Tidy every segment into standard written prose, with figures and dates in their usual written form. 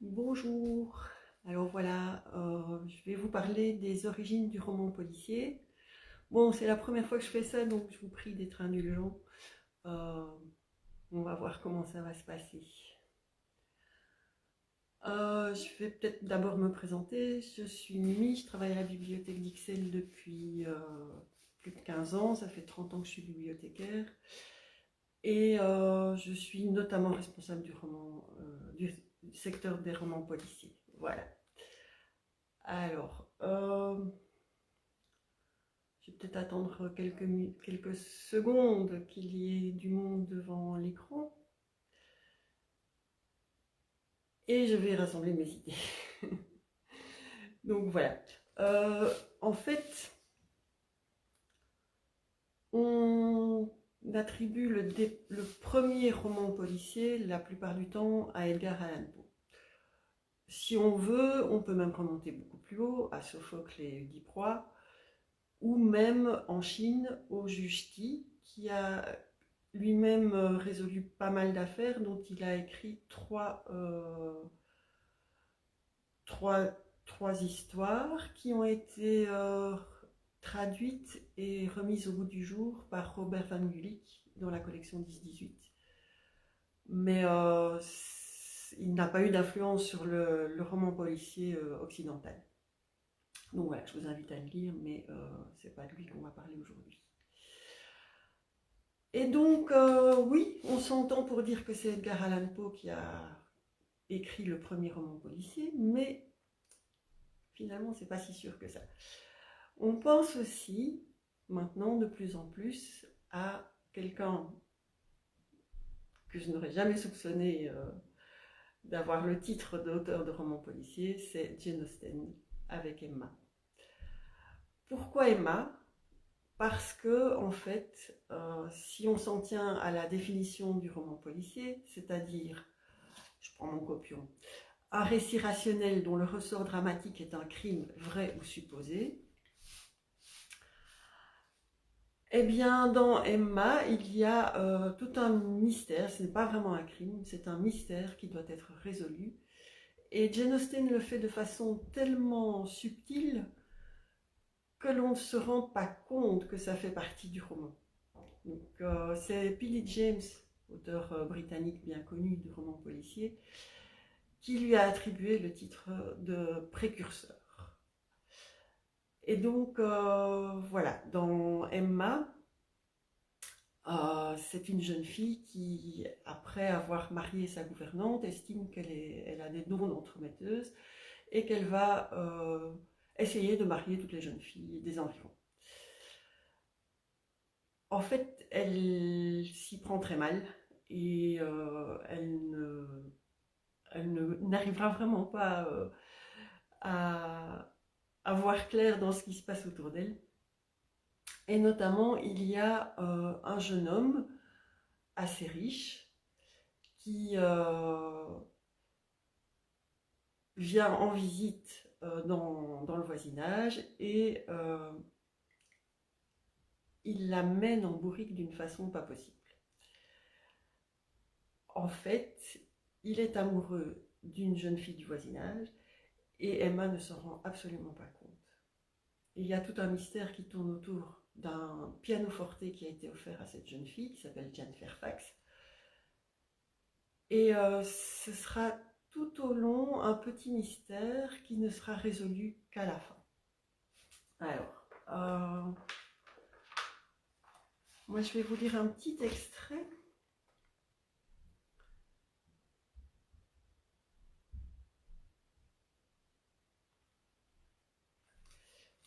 Bonjour, alors voilà, je vais vous parler des origines du roman policier. Bon, c'est la première fois que je fais ça, donc je vous prie d'être indulgents. Euh, on va voir comment ça va se passer. Je vais peut-être d'abord me présenter. Je suis Mimi, je travaille à la bibliothèque d'Ixelles depuis plus de 15 ans. Ça fait 30 ans que je suis bibliothécaire. Et je suis notamment responsable du secteur des romans policiers. Voilà. Alors, je vais peut-être attendre quelques secondes qu'il y ait du monde devant l'écran. Et je vais rassembler mes idées. Donc voilà. En fait, on attribue le premier roman policier, la plupart du temps, à Edgar Allan Poe. Si on veut, on peut même remonter beaucoup plus haut, à Sophocle et Oedipe Roi, ou même en Chine, au juge Ti, qui a lui-même résolu pas mal d'affaires, dont il a écrit trois histoires qui ont été traduites et remises au goût du jour par Robert Van Gulik dans la collection 10-18. Mais il n'a pas eu d'influence sur le roman policier occidental. Donc voilà, je vous invite à le lire, mais c'est pas de lui qu'on va parler aujourd'hui. Et donc, oui, on s'entend pour dire que c'est Edgar Allan Poe qui a écrit le premier roman policier, mais finalement, c'est pas si sûr que ça. On pense aussi, maintenant, de plus en plus, à quelqu'un que je n'aurais jamais soupçonné d'avoir le titre d'auteur de roman policier, c'est Jane Austen, avec Emma. Pourquoi Emma ? Parce que, en fait, si on s'en tient à la définition du roman policier, c'est-à-dire, je prends mon copion, un récit rationnel dont le ressort dramatique est un crime vrai ou supposé, eh bien, dans Emma, il y a tout un mystère. Ce n'est pas vraiment un crime, c'est un mystère qui doit être résolu. Et Jane Austen le fait de façon tellement subtile que l'on ne se rend pas compte que ça fait partie du roman. Donc, c'est P.D. James, auteur britannique bien connu de romans policiers, qui lui a attribué le titre de précurseur. Et donc, voilà, dans Emma, c'est une jeune fille qui, après avoir marié sa gouvernante, estime qu'elle a des dons d'entremetteuse et qu'elle va essayer de marier toutes les jeunes filles des environs. En fait, elle s'y prend très mal et n'arrivera vraiment pas à voir clair dans ce qui se passe autour d'elle. Et notamment, il y a un jeune homme assez riche qui vient en visite dans le voisinage et il la mène en bourrique d'une façon pas possible. En fait, il est amoureux d'une jeune fille du voisinage et Emma ne s'en rend absolument pas compte. Il y a tout un mystère qui tourne autour d'un pianoforte qui a été offert à cette jeune fille qui s'appelle Jane Fairfax. Et ce sera tout au long un petit mystère qui ne sera résolu qu'à la fin. Alors, moi je vais vous lire un petit extrait.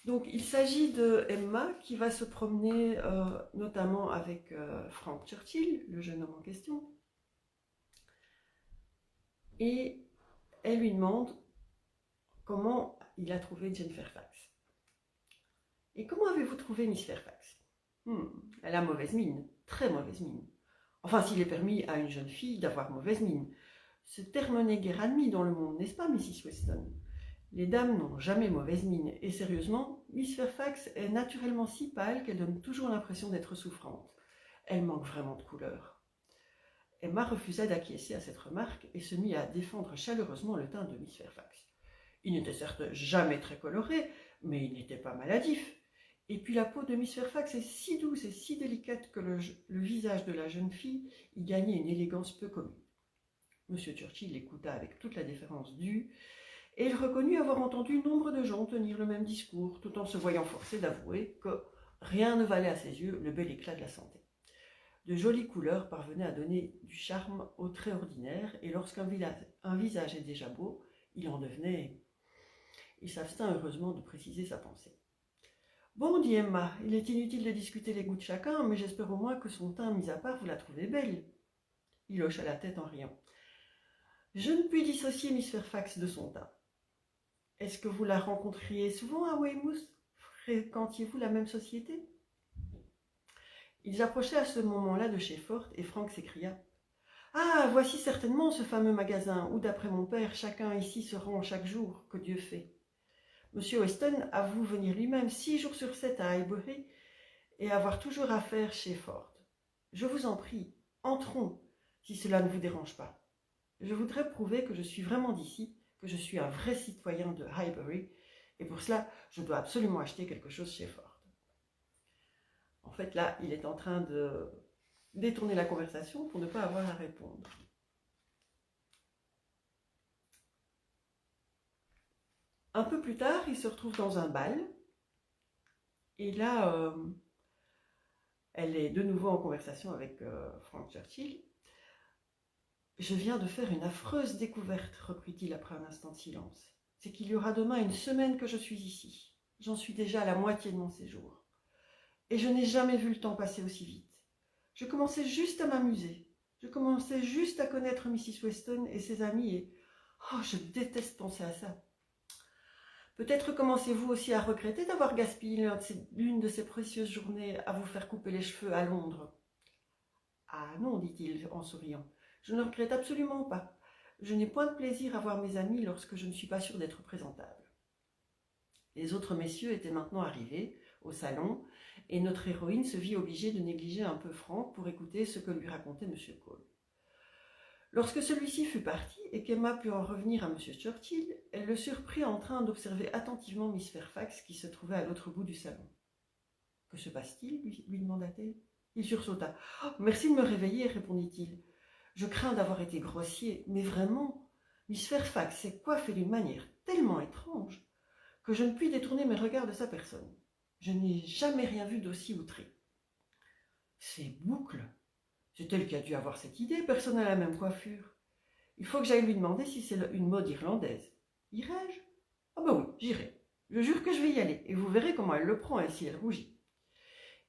Donc il s'agit de Emma qui va se promener notamment avec Frank Churchill, le jeune homme en question. Et elle lui demande comment il a trouvé Jane Fairfax. Et comment avez-vous trouvé Miss Fairfax ? Elle a mauvaise mine, très mauvaise mine. Enfin, s'il est permis à une jeune fille d'avoir mauvaise mine. Ce terme n'est guère admis dans le monde, n'est-ce pas, Mrs. Weston ? Les dames n'ont jamais mauvaise mine, et sérieusement, Miss Fairfax est naturellement si pâle qu'elle donne toujours l'impression d'être souffrante. Elle manque vraiment de couleur. Emma refusa d'acquiescer à cette remarque et se mit à défendre chaleureusement le teint de Miss Fairfax. Il n'était certes jamais très coloré, mais il n'était pas maladif. Et puis la peau de Miss Fairfax est si douce et si délicate que le visage de la jeune fille y gagnait une élégance peu commune. M. Churchill l'écouta avec toute la déférence due, et il reconnut avoir entendu nombre de gens tenir le même discours, tout en se voyant forcé d'avouer que rien ne valait à ses yeux le bel éclat de la santé. De jolies couleurs parvenaient à donner du charme aux traits ordinaires, et lorsqu'un visage est déjà beau, il en devenait... Il s'abstint heureusement de préciser sa pensée. « Bon, dit Emma, il est inutile de discuter les goûts de chacun, mais j'espère au moins que son teint mis à part, vous la trouvez belle. » Il hocha la tête en riant. « Je ne puis dissocier Miss Fairfax de son teint. Est-ce que vous la rencontriez souvent à Weymouth? Fréquentiez-vous la même société ?» Ils approchaient à ce moment-là de chez Fort, et Frank s'écria « Ah, voici certainement ce fameux magasin où, d'après mon père, chacun ici se rend chaque jour que Dieu fait. Monsieur Weston avoue venir lui-même 6 jours sur 7 à Highbury et avoir toujours affaire chez Ford. Je vous en prie, entrons, si cela ne vous dérange pas. Je voudrais prouver que je suis vraiment d'ici, que je suis un vrai citoyen de Highbury, et pour cela, je dois absolument acheter quelque chose chez Ford. » En fait, là, il est en train de détourner la conversation pour ne pas avoir à répondre. Un peu plus tard, il se retrouve dans un bal, et là, elle est de nouveau en conversation avec Frank Churchill. « Je viens de faire une affreuse découverte, reprit-il après un instant de silence. C'est qu'il y aura demain une semaine que je suis ici. J'en suis déjà à la moitié de mon séjour. Et je n'ai jamais vu le temps passer aussi vite. Je commençais juste à m'amuser. Je commençais juste à connaître Mrs. Weston et ses amis et... Oh, je déteste penser à ça. Peut-être commencez-vous aussi à regretter d'avoir gaspillé l'une de ces précieuses journées à vous faire couper les cheveux à Londres. » »« Ah non, dit-il en souriant, je ne regrette absolument pas. Je n'ai point de plaisir à voir mes amis lorsque je ne suis pas sûr d'être présentable. » Les autres messieurs étaient maintenant arrivés au salon, et notre héroïne se vit obligée de négliger un peu Frank pour écouter ce que lui racontait M. Cole. Lorsque celui-ci fut parti et qu'Emma put en revenir à M. Churchill, elle le surprit en train d'observer attentivement Miss Fairfax qui se trouvait à l'autre bout du salon. « Que se passe-t-il » lui demanda-t-elle. Il sursauta. « Oh, merci de me réveiller, répondit-il. Je crains d'avoir été grossier, mais vraiment, Miss Fairfax s'est coiffée d'une manière tellement étrange que je ne puis détourner mes regards de sa personne. Je n'ai jamais rien vu d'aussi outré. Ces boucles, c'est elle qui a dû avoir cette idée, personne n'a la même coiffure. Il faut que j'aille lui demander si c'est une mode irlandaise. Irai-je? Ah ben oui, j'irai. Je jure que je vais y aller, et vous verrez comment elle le prend, elle, si elle rougit. »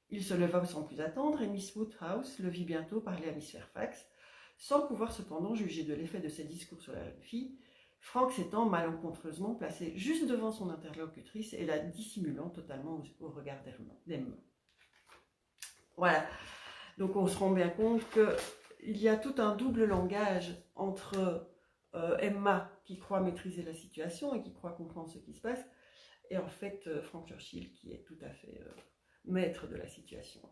Il se leva sans plus attendre, et Miss Woodhouse le vit bientôt parler à Miss Fairfax, sans pouvoir cependant juger de l'effet de ses discours sur la jeune fille, Frank s'étant malencontreusement placé juste devant son interlocutrice et la dissimulant totalement au regard d'Emma. Voilà, donc on se rend bien compte qu'il y a tout un double langage entre Emma qui croit maîtriser la situation et qui croit comprendre ce qui se passe, et en fait Frank Churchill qui est tout à fait maître de la situation.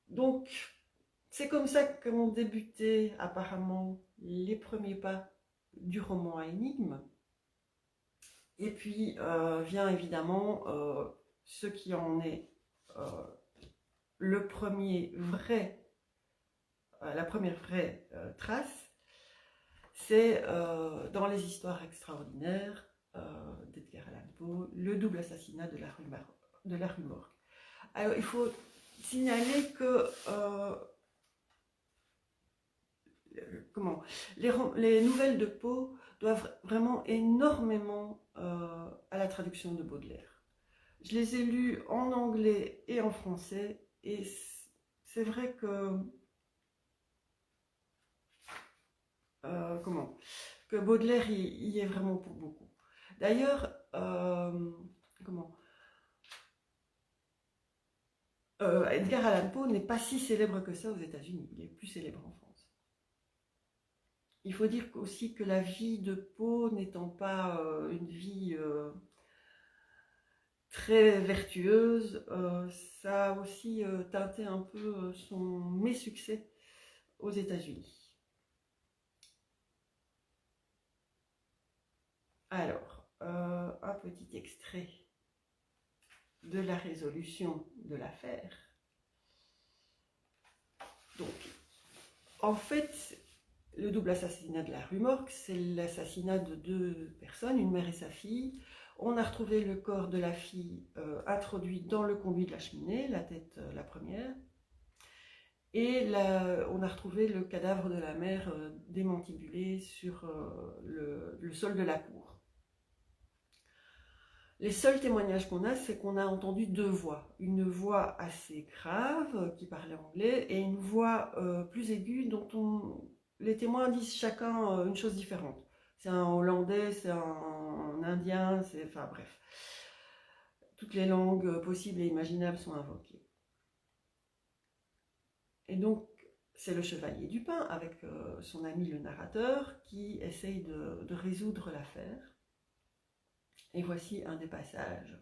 Donc, c'est comme ça qu'ont débuté apparemment les premiers pas du roman à énigme. Et puis vient évidemment ce qui en est le premier vrai, la première vraie trace, c'est dans les histoires extraordinaires d'Edgar Allan Poe, le double assassinat de la rue Morgue. Alors il faut signaler que les nouvelles de Poe doivent vraiment énormément à la traduction de Baudelaire. Je les ai lues en anglais et en français, et c'est vrai que que Baudelaire y est vraiment pour beaucoup. D'ailleurs, Edgar Allan Poe n'est pas si célèbre que ça aux États-Unis, il est plus célèbre en France. Il faut dire aussi que la vie de Poe n'étant pas une vie très vertueuse. Ça a aussi teinté un peu mes succès aux États-Unis. Alors, un petit extrait de la résolution de l'affaire. Donc, en fait, le double assassinat de la rue Morgue, c'est l'assassinat de 2 personnes, une mère et sa fille. On a retrouvé le corps de la fille introduit dans le conduit de la cheminée, la tête la première. Et on a retrouvé le cadavre de la mère démantibulé sur le sol de la cour. Les seuls témoignages qu'on a, c'est qu'on a entendu 2 voix. Une voix assez grave qui parlait anglais et une voix plus aiguë dont les témoins disent chacun une chose différente. C'est un Hollandais, c'est un Indien, enfin bref. Toutes les langues possibles et imaginables sont invoquées. Et donc, c'est le chevalier Dupin avec son ami le narrateur qui essaye de résoudre l'affaire. Et voici un des passages.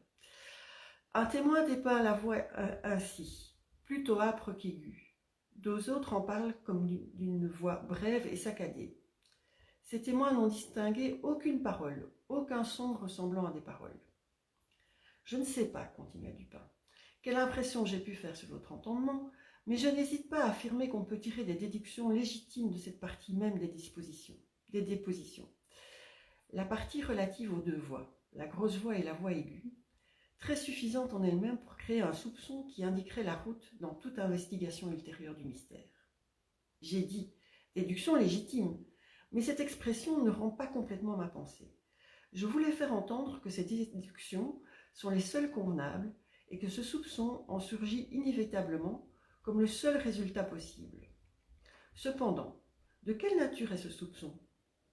Un témoin dépeint la voix ainsi, plutôt âpre qu'aiguë. 2 autres en parlent comme d'une voix brève et saccadée. Ces témoins n'ont distingué aucune parole, aucun son ressemblant à des paroles. Je ne sais pas, continua Dupin, quelle impression j'ai pu faire sur votre entendement, mais je n'hésite pas à affirmer qu'on peut tirer des déductions légitimes de cette partie même des dépositions. La partie relative aux 2 voix, la grosse voix et la voix aiguë, très suffisante en elle-même pour créer un soupçon qui indiquerait la route dans toute investigation ultérieure du mystère. J'ai dit déduction légitime, mais cette expression ne rend pas complètement ma pensée. Je voulais faire entendre que ces déductions sont les seules convenables et que ce soupçon en surgit inévitablement comme le seul résultat possible. Cependant, de quelle nature est ce soupçon?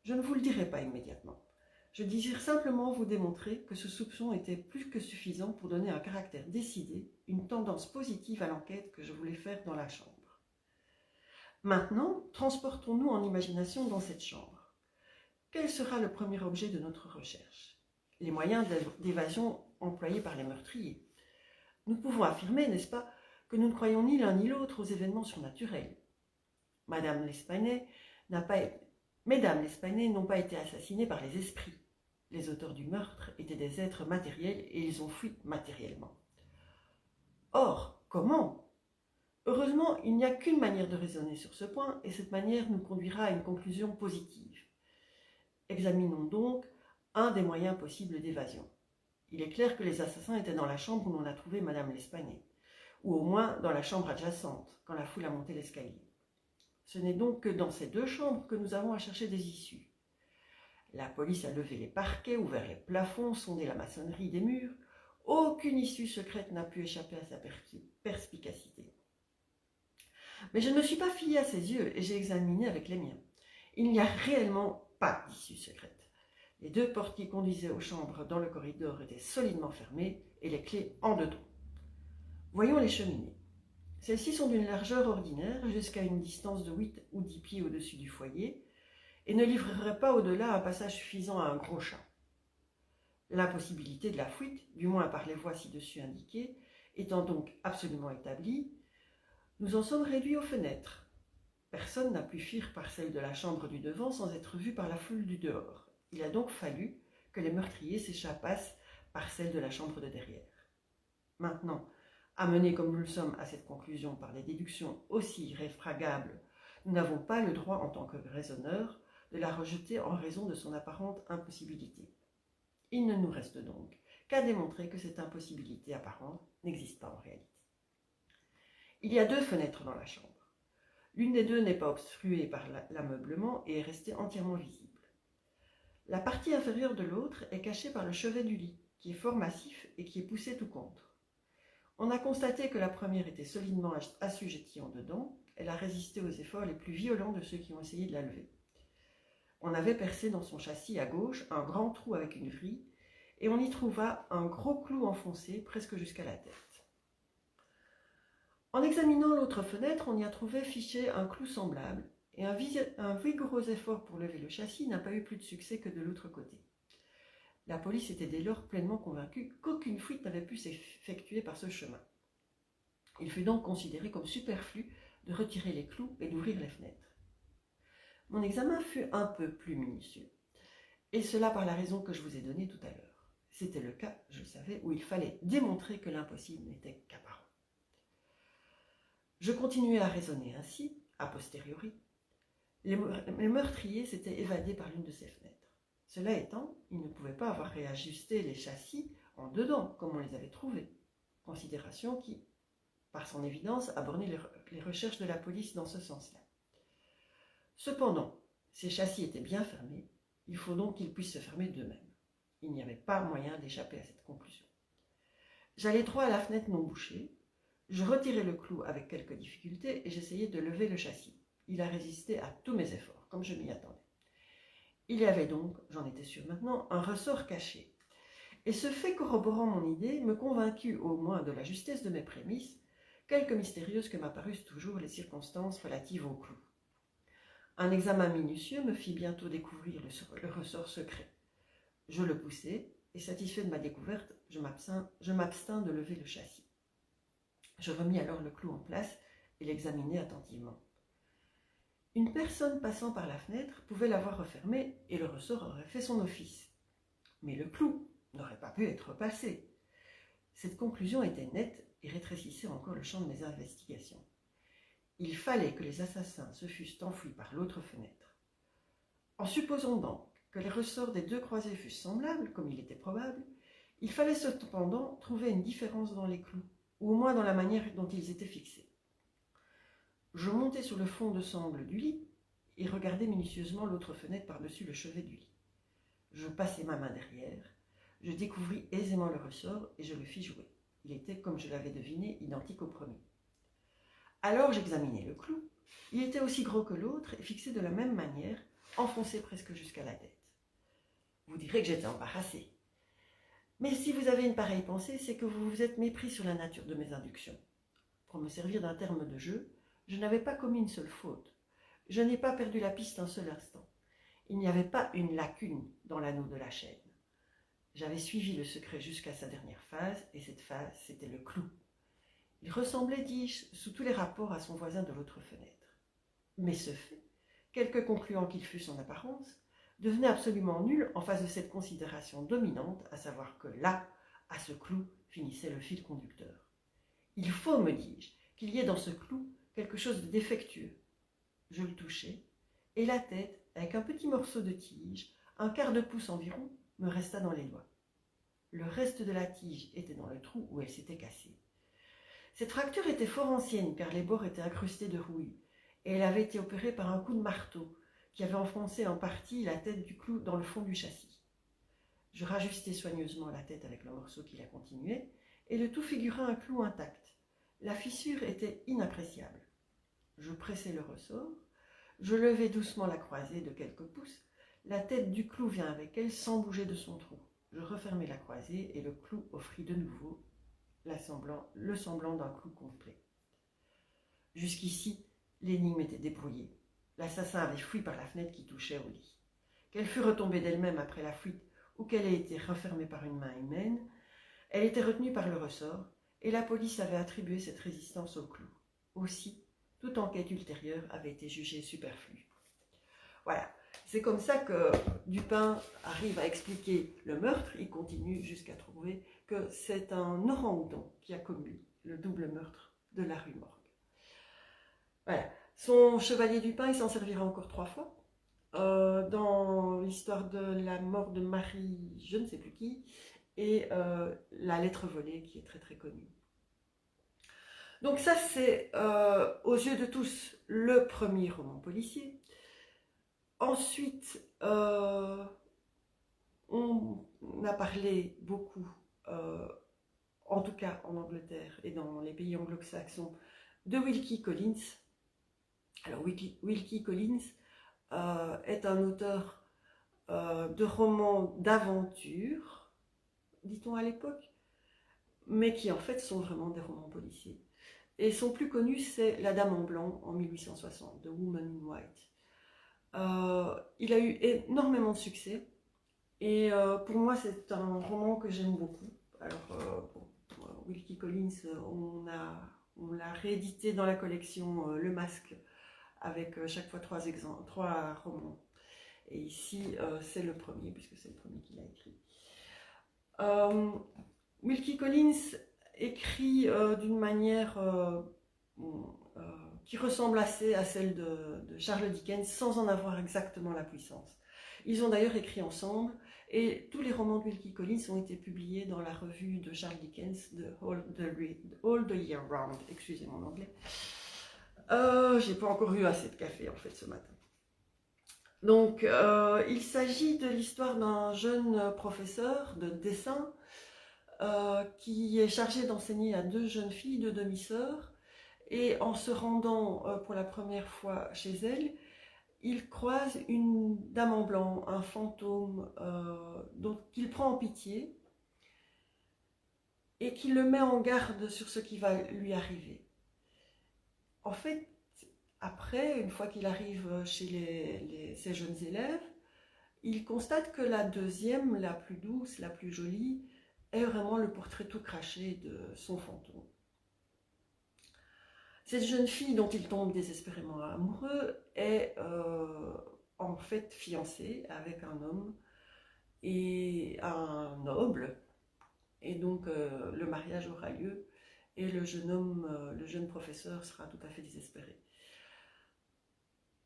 Je ne vous le dirai pas immédiatement. Je désire simplement vous démontrer que ce soupçon était plus que suffisant pour donner un caractère décidé, une tendance positive à l'enquête que je voulais faire dans la chambre. Maintenant, transportons-nous en imagination dans cette chambre. Quel sera le premier objet de notre recherche? Les moyens d'évasion employés par les meurtriers. Nous pouvons affirmer, n'est-ce pas, que nous ne croyons ni l'un ni l'autre aux événements surnaturels. Mesdames L'Espanaye n'ont pas été assassinées par les esprits. Les auteurs du meurtre étaient des êtres matériels et ils ont fui matériellement. Or, comment? Heureusement, il n'y a qu'une manière de raisonner sur ce point et cette manière nous conduira à une conclusion positive. Examinons donc un des moyens possibles d'évasion. Il est clair que les assassins étaient dans la chambre où l'on a trouvé Madame L'Espanaye, ou au moins dans la chambre adjacente, quand la foule a monté l'escalier. Ce n'est donc que dans ces 2 chambres que nous avons à chercher des issues. La police a levé les parquets, ouvert les plafonds, sondé la maçonnerie des murs. Aucune issue secrète n'a pu échapper à sa perspicacité. Mais je ne me suis pas fiée à ses yeux et j'ai examiné avec les miens. Il n'y a réellement pas d'issue secrète. Les 2 portes qui conduisaient aux chambres dans le corridor étaient solidement fermées et les clés en dedans. Voyons les cheminées. Celles-ci sont d'une largeur ordinaire jusqu'à une distance de 8 ou 10 pieds au-dessus du foyer et ne livreraient pas au-delà un passage suffisant à un gros chat. L'impossibilité de la fuite, du moins par les voies ci-dessus indiquées, étant donc absolument établie, nous en sommes réduits aux fenêtres. Personne n'a pu fuir par celle de la chambre du devant sans être vu par la foule du dehors. Il a donc fallu que les meurtriers s'échappassent par celle de la chambre de derrière. Maintenant, amenés comme nous le sommes à cette conclusion par des déductions aussi irréfragables, nous n'avons pas le droit en tant que raisonneurs de la rejeter en raison de son apparente impossibilité. Il ne nous reste donc qu'à démontrer que cette impossibilité apparente n'existe pas en réalité. Il y a 2 fenêtres dans la chambre. L'une des 2 n'est pas obstruée par l'ameublement et est restée entièrement visible. La partie inférieure de l'autre est cachée par le chevet du lit, qui est fort massif et qui est poussé tout contre. On a constaté que la première était solidement assujettie en dedans. Elle a résisté aux efforts les plus violents de ceux qui ont essayé de la lever. On avait percé dans son châssis à gauche un grand trou avec une vrille et on y trouva un gros clou enfoncé presque jusqu'à la tête. En examinant l'autre fenêtre, on y a trouvé fiché un clou semblable et un vigoureux effort pour lever le châssis n'a pas eu plus de succès que de l'autre côté. La police était dès lors pleinement convaincue qu'aucune fuite n'avait pu s'effectuer par ce chemin. Il fut donc considéré comme superflu de retirer les clous et d'ouvrir les fenêtres. Mon examen fut un peu plus minutieux, et cela par la raison que je vous ai donnée tout à l'heure. C'était le cas, je le savais, où il fallait démontrer que l'impossible n'était qu'apparent. Je continuais à raisonner ainsi, a posteriori. Les meurtriers s'étaient évadés par l'une de ces fenêtres. Cela étant, ils ne pouvaient pas avoir réajusté les châssis en dedans, comme on les avait trouvés, considération qui, par son évidence, a borné les recherches de la police dans ce sens-là. Cependant, ces châssis étaient bien fermés, il faut donc qu'ils puissent se fermer d'eux-mêmes. Il n'y avait pas moyen d'échapper à cette conclusion. J'allais droit à la fenêtre non bouchée, je retirai le clou avec quelques difficultés et j'essayai de lever le châssis. Il a résisté à tous mes efforts, comme je m'y attendais. Il y avait donc, j'en étais sûre maintenant, un ressort caché. Et ce fait corroborant mon idée me convaincut au moins de la justesse de mes prémices, quelque mystérieuses que m'apparussent toujours les circonstances relatives au clou. Un examen minutieux me fit bientôt découvrir le ressort secret. Je le poussai, et satisfait de ma découverte, je m'abstins de lever le châssis. Je remis alors le clou en place et l'examinai attentivement. Une personne passant par la fenêtre pouvait l'avoir refermé et le ressort aurait fait son office. Mais le clou n'aurait pas pu être passé. Cette conclusion était nette et rétrécissait encore le champ de mes investigations. Il fallait que les assassins se fussent enfuis par l'autre fenêtre. En supposant donc que les ressorts des deux croisées fussent semblables, comme il était probable, il fallait cependant trouver une différence dans les clous, ou au moins dans la manière dont ils étaient fixés. Je montai sur le fond de sangle du lit et regardai minutieusement l'autre fenêtre par-dessus le chevet du lit. Je passai ma main derrière, je découvris aisément le ressort et je le fis jouer. Il était, comme je l'avais deviné, identique au premier. Alors j'examinai le clou. Il était aussi gros que l'autre et fixé de la même manière, enfoncé presque jusqu'à la tête. Vous direz que j'étais embarrassée. Mais si vous avez une pareille pensée, c'est que vous vous êtes mépris sur la nature de mes inductions. Pour me servir d'un terme de jeu, je n'avais pas commis une seule faute. Je n'ai pas perdu la piste un seul instant. Il n'y avait pas une lacune dans l'anneau de la chaîne. J'avais suivi le secret jusqu'à sa dernière phase, et cette phase, c'était le clou. Il ressemblait, dis-je, sous tous les rapports à son voisin de l'autre fenêtre. Mais ce fait, quelque concluant qu'il fût en apparence, devenait absolument nul en face de cette considération dominante, à savoir que là, à ce clou, finissait le fil conducteur. Il faut, me dis-je, qu'il y ait dans ce clou quelque chose de défectueux. Je le touchai, et la tête, avec un petit morceau de tige, un quart de pouce environ, me resta dans les doigts. Le reste de la tige était dans le trou où elle s'était cassée. Cette fracture était fort ancienne, car les bords étaient incrustés de rouille, et elle avait été opérée par un coup de marteau, qui avait enfoncé en partie la tête du clou dans le fond du châssis. Je rajustai soigneusement la tête avec le morceau qui la continuait, et le tout figura un clou intact. La fissure était inappréciable. Je pressai le ressort, je levai doucement la croisée de quelques pouces, la tête du clou vint avec elle sans bouger de son trou. Je refermai la croisée et le clou offrit de nouveau le semblant d'un clou complet. Jusqu'ici, l'énigme était débrouillée. L'assassin avait fui par la fenêtre qui touchait au lit. Qu'elle fût retombée d'elle-même après la fuite ou qu'elle ait été refermée par une main humaine, elle était retenue par le ressort et la police avait attribué cette résistance au clou. Aussi, toute enquête ultérieure avait été jugée superflue. Voilà, c'est comme ça que Dupin arrive à expliquer le meurtre. Il continue jusqu'à trouver que c'est un orang-outan qui a commis le double meurtre de la rue Morgue. Voilà. Son chevalier Dupin, il s'en servira encore 3 fois. Dans l'histoire de la mort de Marie, je ne sais plus qui, et la lettre volée qui est très très connue. Donc ça c'est, aux yeux de tous, le premier roman policier. Ensuite, on a parlé beaucoup, en tout cas en Angleterre et dans les pays anglo-saxons, de Wilkie Collins. Alors Wilkie Collins est un auteur de romans d'aventure, dit-on à l'époque, mais qui en fait sont vraiment des romans policiers. Et son plus connu, c'est La Dame en blanc en 1860, The Woman in White. Il a eu énormément de succès. Et pour moi, c'est un roman que j'aime beaucoup. Alors, Wilkie Collins, on l'a réédité dans la collection Le Masque, avec chaque fois trois romans. Et ici, c'est le premier, puisque c'est le premier qu'il a écrit. Wilkie Collins écrit d'une manière qui ressemble assez à celle de Charles Dickens, sans en avoir exactement la puissance. Ils ont d'ailleurs écrit ensemble, et tous les romans de Wilkie Collins ont été publiés dans la revue de Charles Dickens, All the Year Round. Excusez mon anglais. J'ai pas encore eu assez de café en fait ce matin. Donc, il s'agit de l'histoire d'un jeune professeur de dessin qui est chargé d'enseigner à deux jeunes filles, deux demi-sœurs, et en se rendant pour la première fois chez elles, il croise une dame en blanc, un fantôme, dont il prend en pitié et qui le met en garde sur ce qui va lui arriver. En fait, après, une fois qu'il arrive chez ses jeunes élèves, il constate que la deuxième, la plus douce, la plus jolie, est vraiment le portrait tout craché de son fantôme. Cette jeune fille dont il tombe désespérément amoureux est en fait fiancée avec un homme et un noble, et donc le mariage aura lieu et le jeune homme, le jeune professeur sera tout à fait désespéré.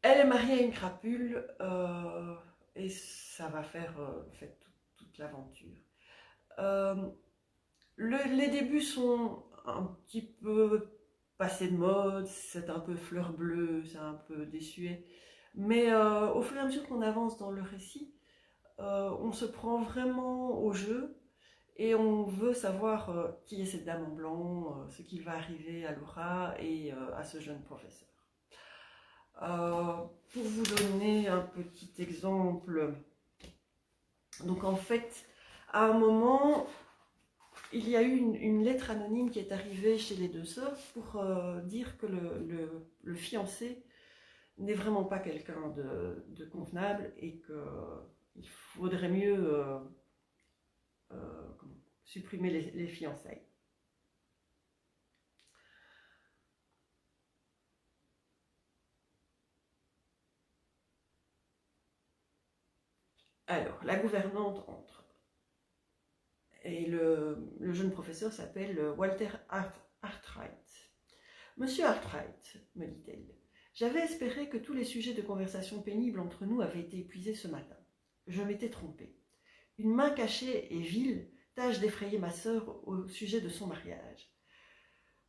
Elle est mariée à une crapule et ça va faire en fait toute l'aventure. Les débuts sont un petit peu passés de mode, c'est un peu fleur bleue, c'est un peu désuet. Mais au fur et à mesure qu'on avance dans le récit, on se prend vraiment au jeu et on veut savoir qui est cette dame en blanc, ce qu'il va arriver à Laura et à ce jeune professeur. Pour vous donner un petit exemple, donc en fait, à un moment, il y a eu une lettre anonyme qui est arrivée chez les deux sœurs pour dire que le fiancé n'est vraiment pas quelqu'un de convenable et qu'il faudrait mieux supprimer les fiançailles. Alors, la gouvernante entre et le jeune professeur s'appelle Walter Arkwright. Monsieur Arkwright, me dit-elle, j'avais espéré que tous les sujets de conversation pénibles entre nous avaient été épuisés ce matin. Je m'étais trompé. Une main cachée et vile tâche d'effrayer ma sœur au sujet de son mariage.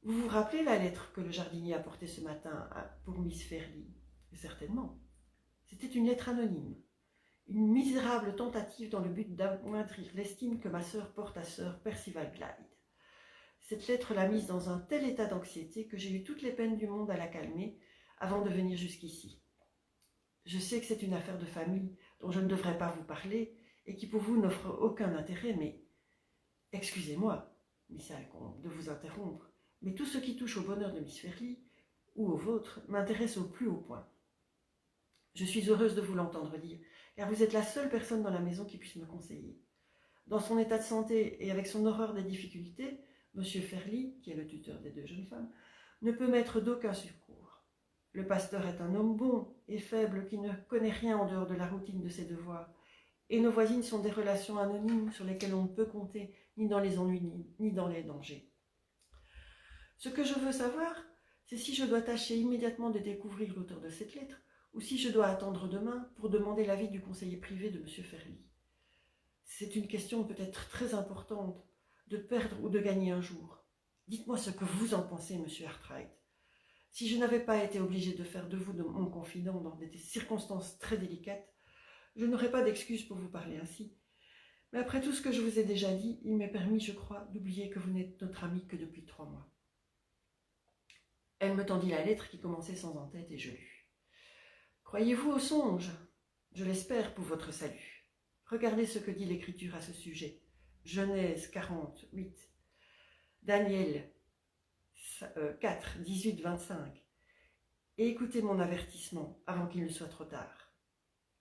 Vous vous rappelez la lettre que le jardinier a portée ce matin pour Miss Fairley? Certainement. C'était une lettre anonyme. Une misérable tentative dans le but d'amoindrir l'estime que ma sœur porte à sœur Percival Glyde. Cette lettre l'a mise dans un tel état d'anxiété que j'ai eu toutes les peines du monde à la calmer avant de venir jusqu'ici. Je sais que c'est une affaire de famille dont je ne devrais pas vous parler et qui pour vous n'offre aucun intérêt, mais excusez-moi, Miss Alcombe, de vous interrompre, mais tout ce qui touche au bonheur de Miss Fairley ou au vôtre m'intéresse au plus haut point. Je suis heureuse de vous l'entendre dire, car vous êtes la seule personne dans la maison qui puisse me conseiller. Dans son état de santé et avec son horreur des difficultés, M. Fairley, qui est le tuteur des deux jeunes femmes, ne peut m'être d'aucun secours. Le pasteur est un homme bon et faible qui ne connaît rien en dehors de la routine de ses devoirs, et nos voisines sont des relations anonymes sur lesquelles on ne peut compter ni dans les ennuis ni dans les dangers. Ce que je veux savoir, c'est si je dois tâcher immédiatement de découvrir l'auteur de cette lettre, ou si je dois attendre demain pour demander l'avis du conseiller privé de M. Fairley. C'est une question peut-être très importante, de perdre ou de gagner un jour. Dites-moi ce que vous en pensez, M. Arkwright. Si je n'avais pas été obligée de faire de vous mon confident dans des circonstances très délicates, je n'aurais pas d'excuse pour vous parler ainsi. Mais après tout ce que je vous ai déjà dit, il m'est permis, je crois, d'oublier que vous n'êtes notre amie que depuis 3 mois. Elle me tendit la lettre qui commençait sans en-tête et je lus. Croyez-vous au songe? Je l'espère pour votre salut. Regardez ce que dit l'Écriture à ce sujet. Genèse 48, Daniel 4, 18, 25. Et écoutez mon avertissement avant qu'il ne soit trop tard.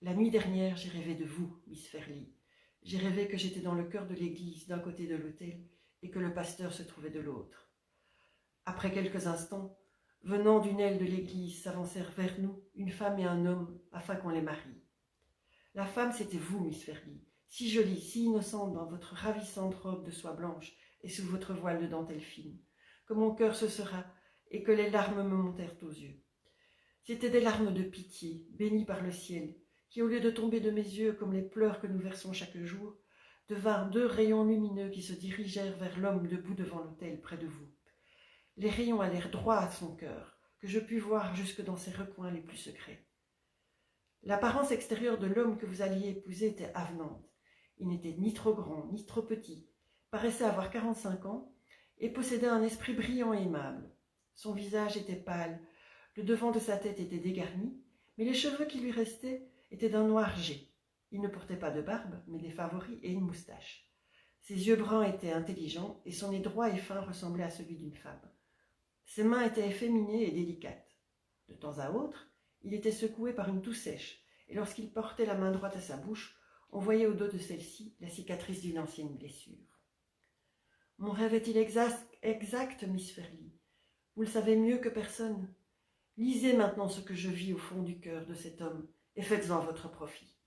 La nuit dernière, j'ai rêvé de vous, Miss Fairley. J'ai rêvé que j'étais dans le cœur de l'église, d'un côté de l'autel, et que le pasteur se trouvait de l'autre. Après quelques instants, venant d'une aile de l'église, s'avancèrent vers nous une femme et un homme, afin qu'on les marie. La femme, c'était vous, Miss Fairlie, si jolie, si innocente dans votre ravissante robe de soie blanche et sous votre voile de dentelle fine, que mon cœur se serra et que les larmes me montèrent aux yeux. C'étaient des larmes de pitié, bénies par le ciel, qui, au lieu de tomber de mes yeux comme les pleurs que nous versons chaque jour, devinrent 2 rayons lumineux qui se dirigèrent vers l'homme debout devant l'autel près de vous. Les rayons allèrent droit à son cœur, que je pus voir jusque dans ses recoins les plus secrets. L'apparence extérieure de l'homme que vous alliez épouser était avenante. Il n'était ni trop grand, ni trop petit, paraissait avoir 45 ans et possédait un esprit brillant et aimable. Son visage était pâle, le devant de sa tête était dégarni, mais les cheveux qui lui restaient étaient d'un noir gai. Il ne portait pas de barbe, mais des favoris et une moustache. Ses yeux bruns étaient intelligents et son nez droit et fin ressemblait à celui d'une femme. Ses mains étaient efféminées et délicates. De temps à autre, il était secoué par une toux sèche, et lorsqu'il portait la main droite à sa bouche, on voyait au dos de celle-ci la cicatrice d'une ancienne blessure. Mon rêve est-il exact, Miss Fairlie? Vous le savez mieux que personne. Lisez maintenant ce que je vis au fond du cœur de cet homme, et faites-en votre profit.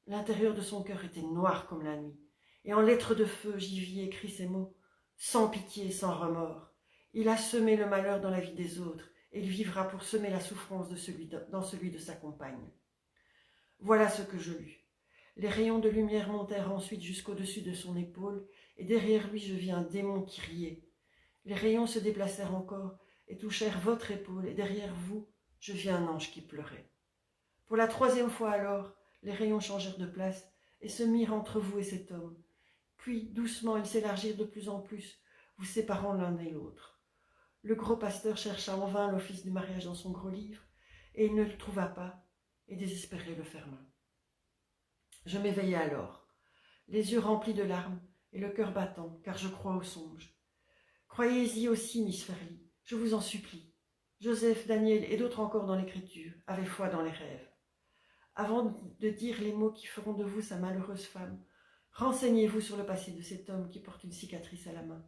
L'intérieur de son cœur était noir comme la nuit, et en lettres de feu j'y vis écrits ces mots, sans pitié, sans remords. Il a semé le malheur dans la vie des autres, et il vivra pour semer la souffrance dans celui de sa compagne. Voilà ce que je lus. Les rayons de lumière montèrent ensuite jusqu'au-dessus de son épaule, et derrière lui je vis un démon qui riait. Les rayons se déplacèrent encore, et touchèrent votre épaule, et derrière vous, je vis un ange qui pleurait. Pour la 3e fois alors, les rayons changèrent de place, et se mirent entre vous et cet homme. Puis, doucement, ils s'élargirent de plus en plus, vous séparant l'un et l'autre. Le gros pasteur chercha en vain l'office du mariage dans son gros livre, et il ne le trouva pas, et désespéré le ferma. Je m'éveillai alors, les yeux remplis de larmes, et le cœur battant, car je crois au songe. Croyez-y aussi, Miss Fairlie, je vous en supplie. Joseph, Daniel et d'autres encore dans l'écriture avaient foi dans les rêves. Avant de dire les mots qui feront de vous sa malheureuse femme, renseignez-vous sur le passé de cet homme qui porte une cicatrice à la main.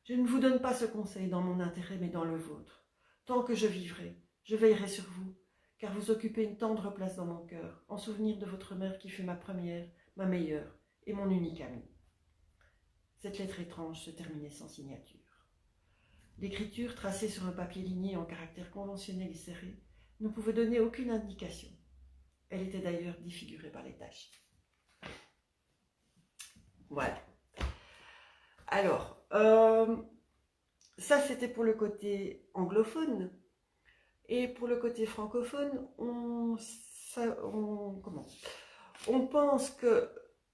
Je ne vous donne pas ce conseil dans mon intérêt, mais dans le vôtre. Tant que je vivrai, je veillerai sur vous, car vous occupez une tendre place dans mon cœur, en souvenir de votre mère qui fut ma première, ma meilleure et mon unique amie. Cette lettre étrange se terminait sans signature. L'écriture, tracée sur un papier ligné en caractères conventionnels et serrés, ne pouvait donner aucune indication. Elle était d'ailleurs défigurée par les taches. Voilà. Alors, ça c'était pour le côté anglophone. Et pour le côté francophone, on pense que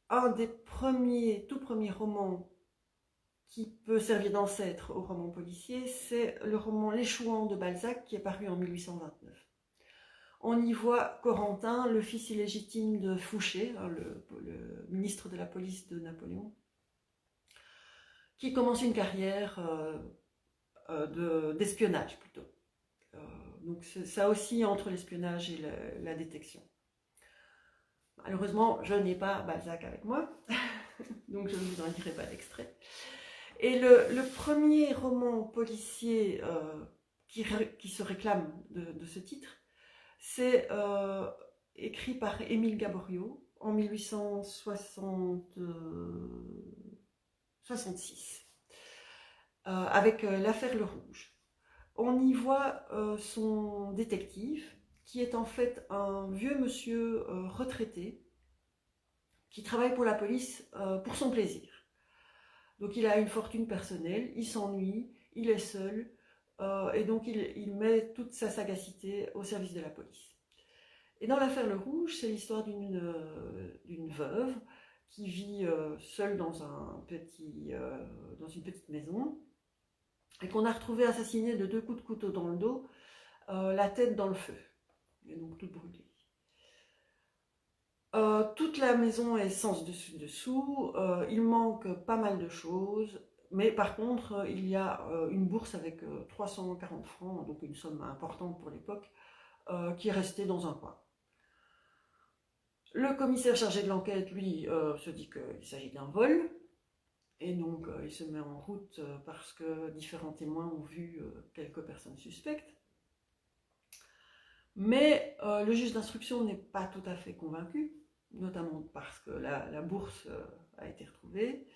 un des tout premiers romans qui peut servir d'ancêtre au roman policier, c'est le roman Les Chouans de Balzac qui est paru en 1829. On y voit Corentin, le fils illégitime de Fouché, le ministre de la police de Napoléon, qui commence une carrière d'espionnage plutôt. Donc ça oscille entre l'espionnage et la détection. Malheureusement, je n'ai pas Balzac avec moi, donc je ne vous en dirai pas d'extrait. Et le premier roman policier qui se réclame de ce titre, c'est écrit par Émile Gaboriau en 1866, avec l'affaire Le Rouge. On y voit son détective, qui est en fait un vieux monsieur retraité, qui travaille pour la police pour son plaisir. Donc il a une fortune personnelle, il s'ennuie, il est seul, et donc il met toute sa sagacité au service de la police. Et dans l'affaire Le Rouge, c'est l'histoire d'une veuve qui vit seule dans une petite maison, et qu'on a retrouvé assassinée de 2 coups de couteau dans le dos, la tête dans le feu, et donc toute brûlée. Toute la maison est sans dessus-dessous, il manque pas mal de choses, mais par contre, il y a une bourse avec 340 francs, donc une somme importante pour l'époque, qui est restée dans un coin. Le commissaire chargé de l'enquête, lui, se dit qu'il s'agit d'un vol. Et donc, il se met en route parce que différents témoins ont vu quelques personnes suspectes. Mais le juge d'instruction n'est pas tout à fait convaincu, notamment parce que la bourse a été retrouvée.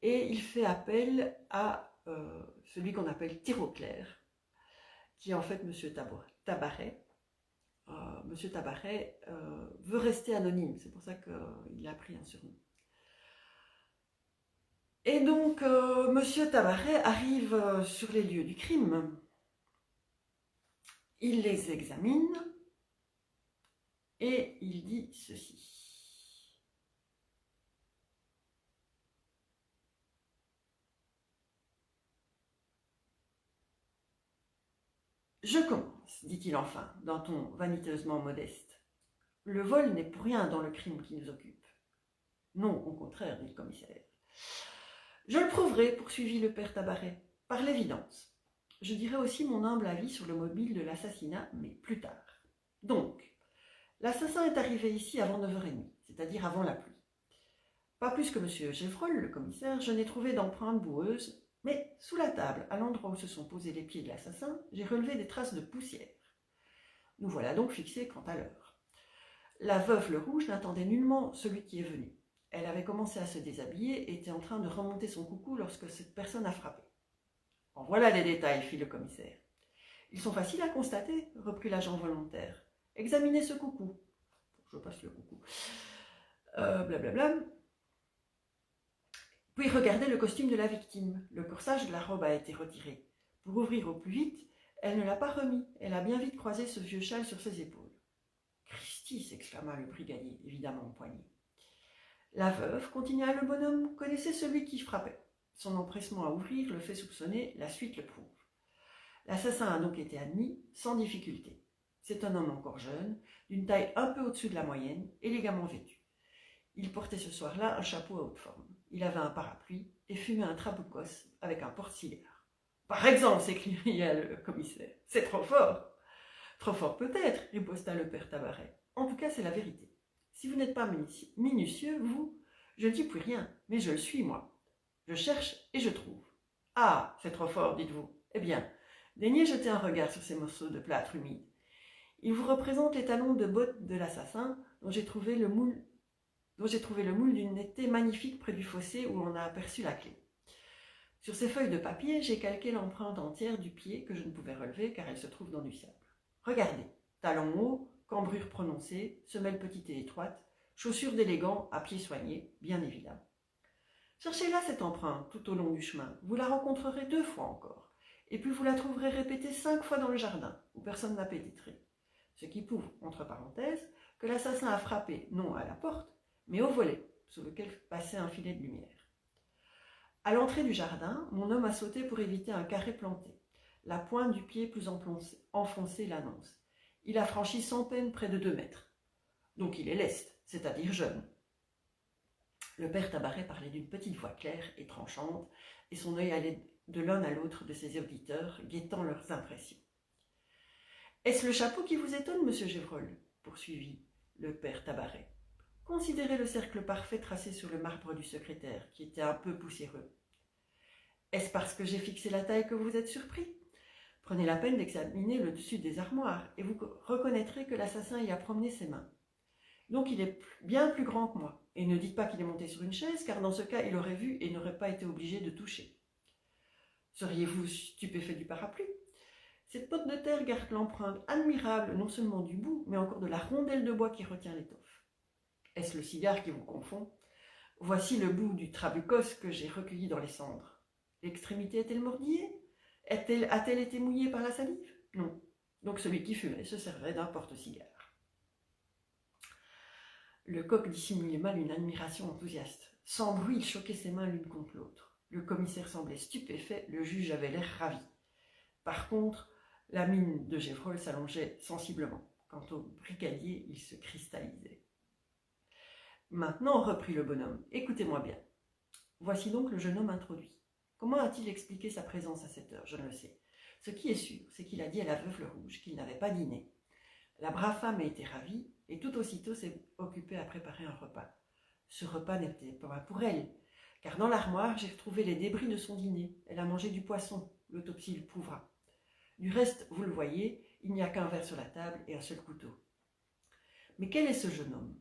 Et il fait appel à celui qu'on appelle tir au clair, qui est en fait M. Tabaret. M. Tabaret veut rester anonyme, c'est pour ça qu'il a pris un surnom. Et donc, M. Tabaret arrive sur les lieux du crime, il les examine et il dit ceci. Je commence, dit-il enfin, d'un ton vaniteusement modeste. Le vol n'est pour rien dans le crime qui nous occupe. Non, au contraire, dit le commissaire. Je le prouverai, poursuivit le père Tabaret, par l'évidence. Je dirai aussi mon humble avis sur le mobile de l'assassinat, mais plus tard. Donc, l'assassin est arrivé ici avant 9h30, c'est-à-dire avant la pluie. Pas plus que M. Gévrol, le commissaire, je n'ai trouvé d'empreintes boueuses, mais sous la table, à l'endroit où se sont posés les pieds de l'assassin, j'ai relevé des traces de poussière. Nous voilà donc fixés quant à l'heure. La veuve Le Rouge n'attendait nullement celui qui est venu. Elle avait commencé à se déshabiller et était en train de remonter son coucou lorsque cette personne a frappé. « En voilà les détails, fit le commissaire. « Ils sont faciles à constater, reprit l'agent volontaire. Examinez ce coucou. » Je passe le coucou. Blablabla. Puis regardez le costume de la victime. Le corsage de la robe a été retiré. Pour ouvrir au plus vite, elle ne l'a pas remis. Elle a bien vite croisé ce vieux châle sur ses épaules. « Christi !» s'exclama le brigadier, évidemment empoigné. La veuve, continua le bonhomme, connaissait celui qui frappait. Son empressement à ouvrir le fait soupçonner, la suite le prouve. L'assassin a donc été admis sans difficulté. C'est un homme encore jeune, d'une taille un peu au-dessus de la moyenne, élégamment vêtu. Il portait ce soir-là un chapeau à haute forme. Il avait un parapluie et fumait un traboucos avec un porte-cigare. « Par exemple !» s'écria le commissaire. « C'est trop fort !»« Trop fort peut-être !» riposta le père Tabaret. « En tout cas, c'est la vérité. Si vous n'êtes pas minutieux, vous, je ne dis plus rien, mais je le suis, moi. Je cherche et je trouve. Ah, c'est trop fort, dites-vous. Eh bien, daignez jeter un regard sur ces morceaux de plâtre humide. Ils vous représentent les talons de bottes de l'assassin dont j'ai trouvé le moule d'une netteté magnifique près du fossé où on a aperçu la clé. Sur ces feuilles de papier, j'ai calqué l'empreinte entière du pied que je ne pouvais relever car elle se trouve dans du sable. Regardez, talons hauts, cambrure prononcée, semelle petite et étroite, chaussures d'élégant à pieds soignés, bien évidemment. Cherchez là cette empreinte tout au long du chemin, vous la rencontrerez 2 fois encore, et puis vous la trouverez répétée 5 fois dans le jardin, où personne n'a pénétré. Ce qui prouve, entre parenthèses, que l'assassin a frappé non à la porte, mais au volet, sous lequel passait un filet de lumière. À l'entrée du jardin, mon homme a sauté pour éviter un carré planté. La pointe du pied plus enfoncée l'annonce. Il a franchi sans peine près de 2 mètres. Donc il est leste, c'est-à-dire jeune. Le père Tabaret parlait d'une petite voix claire et tranchante, et son œil allait de l'un à l'autre de ses auditeurs, guettant leurs impressions. « Est-ce le chapeau qui vous étonne, monsieur Gévrol ?» poursuivit le père Tabaret. « Considérez le cercle parfait tracé sur le marbre du secrétaire, qui était un peu poussiéreux. Est-ce parce que j'ai fixé la taille que vous êtes surpris ? Prenez la peine d'examiner le dessus des armoires, et vous reconnaîtrez que l'assassin y a promené ses mains. Donc il est bien plus grand que moi. Et ne dites pas qu'il est monté sur une chaise, car dans ce cas, il aurait vu et n'aurait pas été obligé de toucher. Seriez-vous stupéfait du parapluie ? Cette potte de terre garde l'empreinte admirable non seulement du bout, mais encore de la rondelle de bois qui retient l'étoffe. Est-ce le cigare qui vous confond ? Voici le bout du trabucos que j'ai recueilli dans les cendres. L'extrémité est-elle mordillée ? A-t-elle été mouillée par la salive ? Non. Donc celui qui fumait se servait d'un porte-cigare. Le coq dissimulait mal une admiration enthousiaste. Sans bruit, il choquait ses mains l'une contre l'autre. Le commissaire semblait stupéfait, le juge avait l'air ravi. Par contre, la mine de Gévrol s'allongeait sensiblement. Quant au brigadier, il se cristallisait. Maintenant, reprit le bonhomme, écoutez-moi bien. Voici donc le jeune homme introduit. Comment a-t-il expliqué sa présence à cette heure ? Je ne le sais. Ce qui est sûr, c'est qu'il a dit à la veuve Le Rouge qu'il n'avait pas dîné. La brave femme a été ravie et tout aussitôt s'est occupée à préparer un repas. Ce repas n'était pas pour elle, car dans l'armoire, j'ai retrouvé les débris de son dîner. Elle a mangé du poisson, l'autopsie le prouvera. Du reste, vous le voyez, il n'y a qu'un verre sur la table et un seul couteau. Mais quel est ce jeune homme?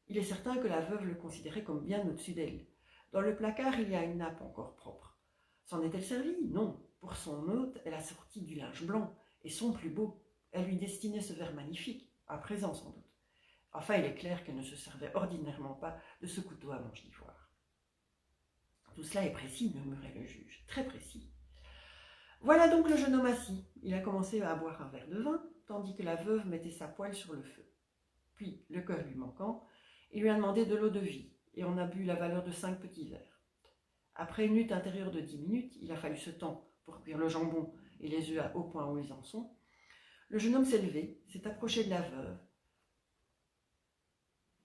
Il est certain que la veuve le considérait comme bien au-dessus d'elle. Dans le placard, il y a une nappe encore propre. S'en est-elle servie? Non. Pour son hôte, elle a sorti du linge blanc, et son plus beau. Elle lui destinait ce verre magnifique, à présent sans doute. Enfin, il est clair qu'elle ne se servait ordinairement pas de ce couteau à manche d'ivoire. Tout cela est précis, murmurait le juge, très précis. Voilà donc le jeune homme assis. Il a commencé à boire un verre de vin, tandis que la veuve mettait sa poêle sur le feu. Puis, le cœur lui manquant, il lui a demandé de l'eau de vie, et on a bu la valeur de 5 petits verres. Après une lutte intérieure de 10 minutes, il a fallu ce temps pour cuire le jambon et les œufs au point où ils en sont. Le jeune homme s'est levé, s'est approché de la veuve,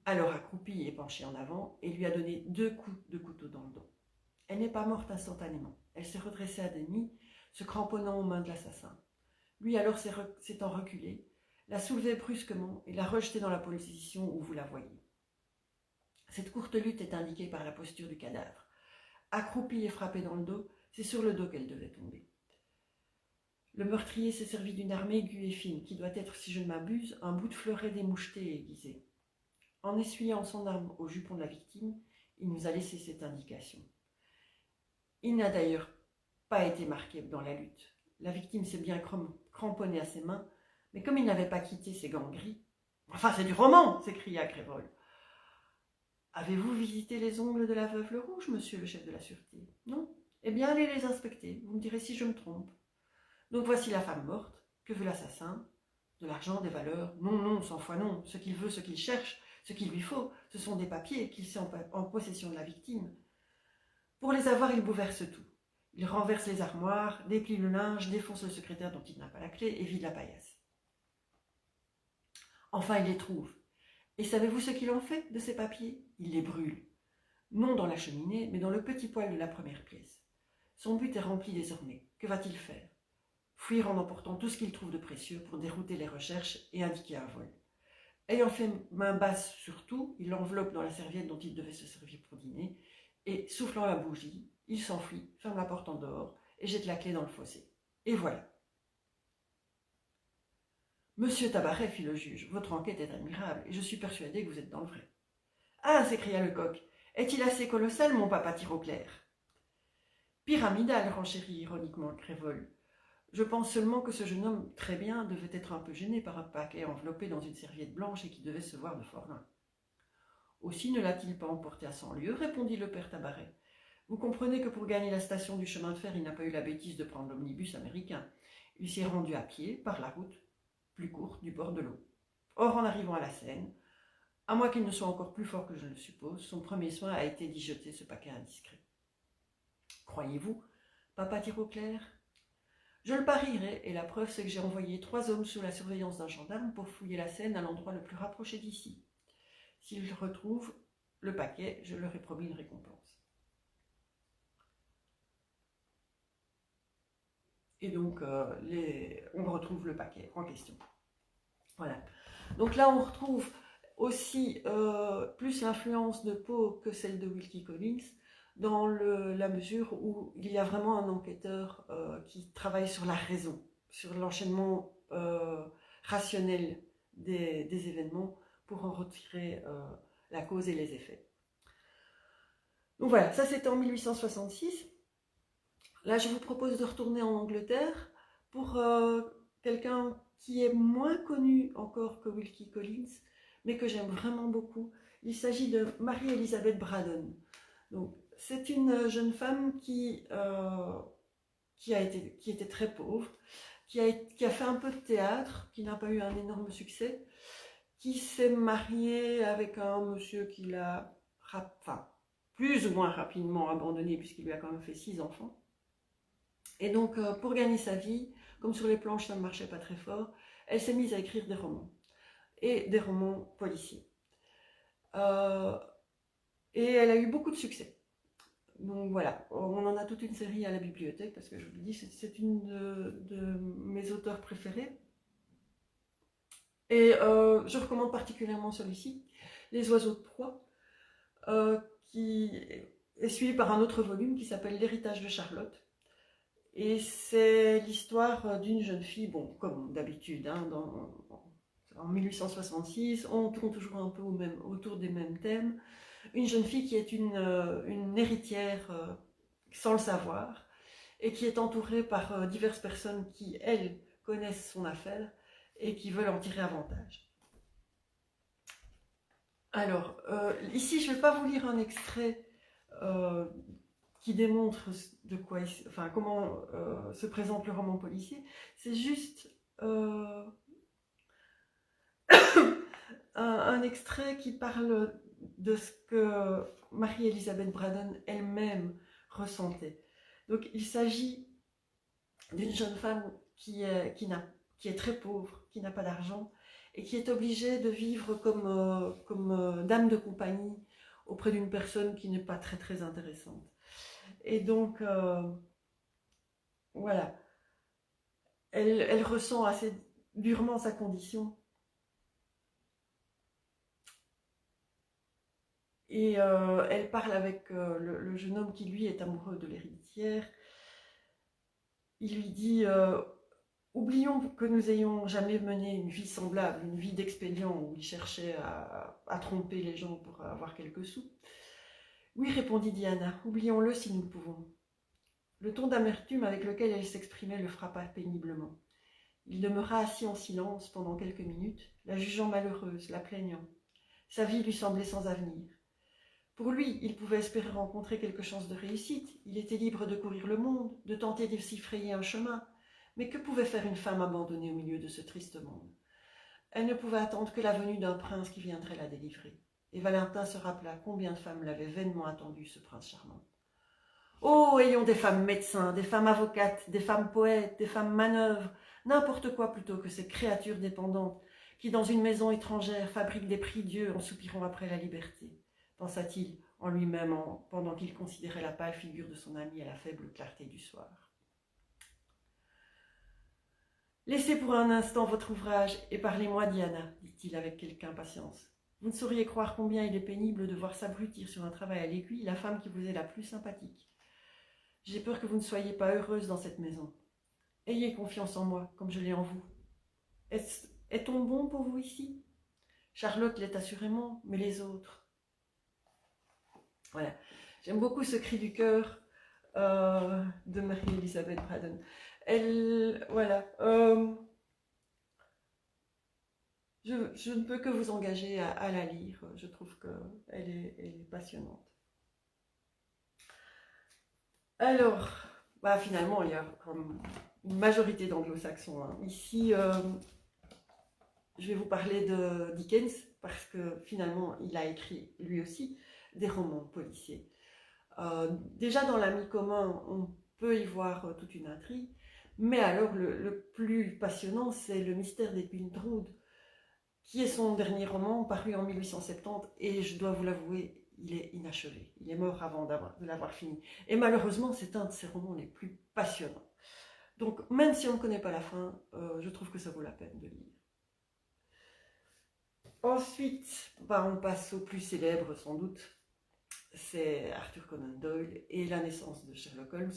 alors accroupi et penché en avant, et lui a donné 2 coups de couteau dans le dos. Elle n'est pas morte instantanément. Elle s'est redressée à demi, se cramponnant aux mains de l'assassin. Lui alors s'étant reculé, l'a soulevée brusquement et l'a rejetée dans la position où vous la voyez. Cette courte lutte est indiquée par la posture du cadavre. Accroupie et frappée dans le dos, c'est sur le dos qu'elle devait tomber. Le meurtrier s'est servi d'une arme aiguë et fine, qui doit être, si je ne m'abuse, un bout de fleuret démoucheté et aiguisé. En essuyant son arme au jupon de la victime, il nous a laissé cette indication. Il n'a d'ailleurs pas été marqué dans la lutte. La victime s'est bien cramponnée à ses mains, mais comme il n'avait pas quitté ses gants gris... « Enfin, c'est du roman !» s'écria Crévol. « Avez-vous visité les ongles de la veuve Le Rouge, monsieur le chef de la sûreté? Non? Eh bien, allez les inspecter, vous me direz si je me trompe. Donc voici la femme morte. Que veut l'assassin? De l'argent, des valeurs? Non, non, 100 fois non. Ce qu'il veut, ce qu'il cherche, ce qu'il lui faut, ce sont des papiers qu'il sait en possession de la victime. Pour les avoir, il bouleverse tout. Il renverse les armoires, déplie le linge, défonce le secrétaire dont il n'a pas la clé et vide la paillasse. Enfin, il les trouve. Et savez-vous ce qu'il en fait de ces papiers? Il les brûle. Non dans la cheminée, mais dans le petit poêle de la première pièce. Son but est rempli désormais. Que va-t-il faire? Fuir en emportant tout ce qu'il trouve de précieux pour dérouter les recherches et indiquer un vol. Ayant fait main basse sur tout, il l'enveloppe dans la serviette dont il devait se servir pour dîner, et, soufflant la bougie, il s'enfuit, ferme la porte en dehors et jette la clé dans le fossé. Et voilà. Monsieur Tabaret, fit le juge, votre enquête est admirable, et je suis persuadé que vous êtes dans le vrai. Ah, s'écria Lecoq, est-il assez colossal, mon papa Tirauclair? Pyramidal, renchérit ironiquement Crévol. Je pense seulement que ce jeune homme, très bien, devait être un peu gêné par un paquet enveloppé dans une serviette blanche et qui devait se voir de fort loin. Aussi ne l'a-t-il pas emporté à 100 lieues, répondit le père Tabaret. Vous comprenez que pour gagner la station du chemin de fer, il n'a pas eu la bêtise de prendre l'omnibus américain. Il s'y est rendu à pied, par la route plus courte du bord de l'eau. Or, en arrivant à la Seine, à moins qu'il ne soit encore plus fort que je le suppose, son premier soin a été d'y jeter ce paquet indiscret. Croyez-vous, papa Tirauclair? Je le parierai, et la preuve c'est que j'ai envoyé 3 hommes sous la surveillance d'un gendarme pour fouiller la Seine à l'endroit le plus rapproché d'ici. S'ils retrouvent le paquet, je leur ai promis une récompense. Et donc, on retrouve le paquet en question. Voilà. Donc là, on retrouve aussi plus l'influence de Poe que celle de Wilkie Collins, dans la mesure où il y a vraiment un enquêteur qui travaille sur la raison, sur l'enchaînement rationnel des événements pour en retirer la cause et les effets. Donc voilà, ça c'était en 1866. Là, je vous propose de retourner en Angleterre pour quelqu'un qui est moins connu encore que Wilkie Collins, mais que j'aime vraiment beaucoup. Il s'agit de Mary-Elizabeth Braddon. Donc, c'est une jeune femme qui était très pauvre, qui a fait un peu de théâtre, qui n'a pas eu un énorme succès, qui s'est mariée avec un monsieur qui l'a plus ou moins rapidement abandonné, puisqu'il lui a quand même fait 6 enfants. Et donc, pour gagner sa vie, comme sur les planches ça ne marchait pas très fort, elle s'est mise à écrire des romans, et des romans policiers. Et elle a eu beaucoup de succès. Donc voilà, on en a toute une série à la bibliothèque, parce que je vous le dis, c'est une de mes auteurs préférés. Et je recommande particulièrement celui-ci, Les oiseaux de proie, qui est suivi par un autre volume qui s'appelle L'héritage de Charlotte. Et c'est l'histoire d'une jeune fille, bon, comme d'habitude, hein, en 1866, on tourne toujours un peu autour des mêmes thèmes. Une jeune fille qui est une héritière sans le savoir et qui est entourée par diverses personnes qui, elles, connaissent son affaire et qui veulent en tirer avantage. Alors, ici, je ne vais pas vous lire un extrait euh, qui démontre comment se présente le roman policier. C'est juste un extrait qui parle de ce que Marie-Elisabeth Braddon elle-même ressentait. Donc, il s'agit d'une jeune femme qui est très pauvre, qui n'a pas d'argent et qui est obligée de vivre comme dame de compagnie auprès d'une personne qui n'est pas très très intéressante. Et donc, voilà, elle ressent assez durement sa condition. Et elle parle avec le jeune homme qui, lui, est amoureux de l'héritière. Il lui dit oublions que nous ayons jamais mené une vie semblable, une vie d'expédient où il cherchait à tromper les gens pour avoir quelques sous. Oui, répondit Diana, oublions-le si nous le pouvons. Le ton d'amertume avec lequel elle s'exprimait le frappa péniblement. Il demeura assis en silence pendant quelques minutes, la jugeant malheureuse, la plaignant. Sa vie lui semblait sans avenir. Pour lui, il pouvait espérer rencontrer quelque chance de réussite, il était libre de courir le monde, de tenter de s'y frayer un chemin. Mais que pouvait faire une femme abandonnée au milieu de ce triste monde? Elle ne pouvait attendre que la venue d'un prince qui viendrait la délivrer. Et Valentin se rappela combien de femmes l'avaient vainement attendu, ce prince charmant. Oh, ayons des femmes médecins, des femmes avocates, des femmes poètes, des femmes manœuvres, n'importe quoi plutôt que ces créatures dépendantes qui, dans une maison étrangère, fabriquent des prie-dieux en soupirant après la liberté, pensa-t-il en lui-même pendant qu'il considérait la pâle figure de son amie à la faible clarté du soir. Laissez pour un instant votre ouvrage et parlez-moi, Diana, dit-il avec quelque impatience. Vous ne sauriez croire combien il est pénible de voir s'abrutir sur un travail à l'aiguille la femme qui vous est la plus sympathique. J'ai peur que vous ne soyez pas heureuse dans cette maison. Ayez confiance en moi, comme je l'ai en vous. Est-on bon pour vous ici? Charlotte l'est assurément, mais les autres. Voilà. J'aime beaucoup ce cri du cœur de Marie-Elisabeth Braddon. Elle, voilà. Je ne peux que vous engager à la lire. Je trouve qu'elle est passionnante. Alors, bah finalement, il y a comme une majorité d'anglo-saxons. Hein. Ici, je vais vous parler de Dickens, parce que finalement, il a écrit lui aussi des romans policiers. Déjà dans l'Ami commun, on peut y voir toute une intrigue, mais alors le plus passionnant, c'est Le mystère d'Edwin Drood, qui est son dernier roman, paru en 1870, et je dois vous l'avouer, il est inachevé. Il est mort avant de l'avoir fini. Et malheureusement, c'est un de ses romans les plus passionnants. Donc, même si on ne connaît pas la fin, je trouve que ça vaut la peine de lire. Ensuite, on passe au plus célèbre, sans doute. C'est Arthur Conan Doyle et la naissance de Sherlock Holmes